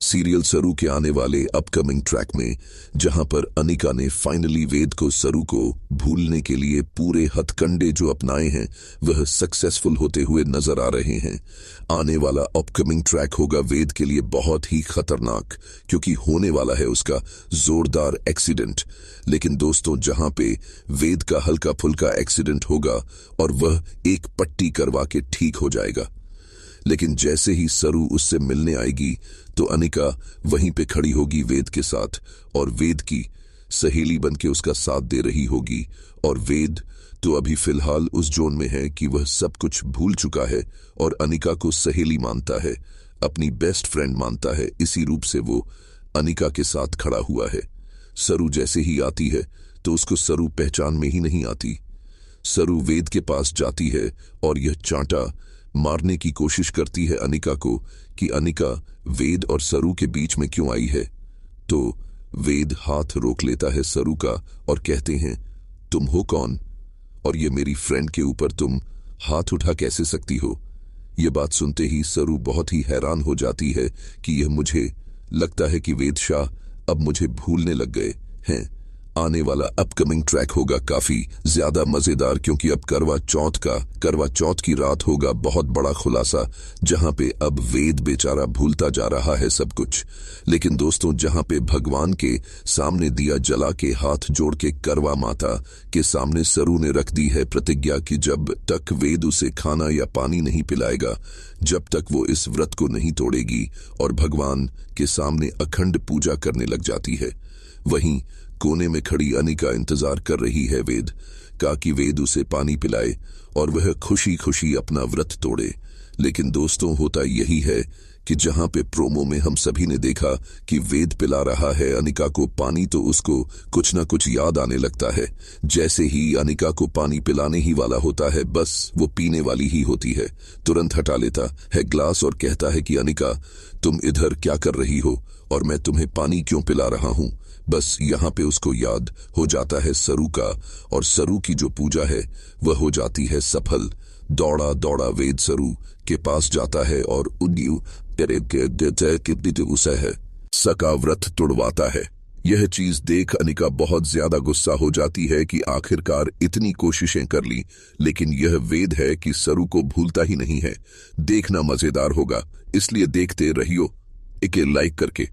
Serial सरू के आने वाले अपकमिंग ट्रैक में जहां पर अनिका ने फाइनली वेद को सरू को भूलने के लिए पूरे हथकंडे जो अपनाए हैं वह सक्सेसफुल होते हुए नजर आ रहे हैं। आने वाला अपकमिंग ट्रैक होगा वेद के लिए बहुत ही खतरनाक, क्योंकि होने वाला है उसका जोरदार एक्सीडेंट। लेकिन दोस्तों, जहां पे वेद का हल्का फुल्का एक्सीडेंट होगा और वह एक पट्टी करवा के ठीक हो जाएगा, लेकिन जैसे ही सरू उससे मिलने आएगी तो अनिका वहीं पे खड़ी होगी वेद के साथ और वेद की सहेली बनके उसका साथ दे रही होगी। और वेद तो अभी फिलहाल उस जोन में है कि वह सब कुछ भूल चुका है और अनिका को सहेली मानता है, अपनी बेस्ट फ्रेंड मानता है। इसी रूप से वो अनिका के साथ खड़ा हुआ है। सरू जैसे ही आती है तो उसको सरू पहचान में ही नहीं आती। सरू वेद के पास जाती है और यह चांटा मारने की कोशिश करती है अनिका को कि अनिका वेद और सरू के बीच में क्यों आई है। तो वेद हाथ रोक लेता है सरू का और कहते हैं, तुम हो कौन और ये मेरी फ्रेंड के ऊपर तुम हाथ उठा कैसे सकती हो। यह बात सुनते ही सरू बहुत ही हैरान हो जाती है कि यह मुझे लगता है कि वेद शाह अब मुझे भूलने लग गए हैं। आने वाला अपकमिंग ट्रैक होगा काफी ज्यादा मजेदार, क्योंकि अब करवा चौथ की रात होगा बहुत बड़ा खुलासा, जहां पे अब वेद बेचारा भूलता जा रहा है सब कुछ। लेकिन दोस्तों, जहां पे भगवान के सामने दिया जला के हाथ जोड़ के करवा माता के सामने सरू ने रख दी है प्रतिज्ञा कि जब तक वेद उसे खाना या पानी नहीं पिलाएगा, जब तक वो इस व्रत को नहीं तोड़ेगी, और भगवान के सामने अखंड पूजा करने लग जाती है। वहीं कोने में खड़ी अनिका इंतजार कर रही है वेद का कि वेद उसे पानी पिलाए और वह खुशी खुशी अपना व्रत तोड़े। लेकिन दोस्तों, होता यही है कि जहां पे प्रोमो में हम सभी ने देखा कि वेद पिला रहा है अनिका को पानी, तो उसको कुछ ना कुछ याद आने लगता है। जैसे ही अनिका को पानी पिलाने ही वाला होता है, बस वो पीने वाली ही होती है, तुरंत हटा लेता है ग्लास और कहता है कि अनिका, तुम इधर क्या कर रही हो और मैं तुम्हें पानी क्यों पिला रहा हूं। बस यहाँ पे उसको याद हो जाता है सरू का, और सरू की जो पूजा है वह हो जाती है सफल। दौड़ा दौड़ा वेद सरू के पास जाता है और उसे है सका व्रत तुड़वाता है। यह चीज देख अनिका बहुत ज्यादा गुस्सा हो जाती है कि आखिरकार इतनी कोशिशें कर ली, लेकिन यह वेद है कि सरू को भूलता ही नहीं है। देखना मजेदार होगा, इसलिए देखते रहियो एक लाइक करके।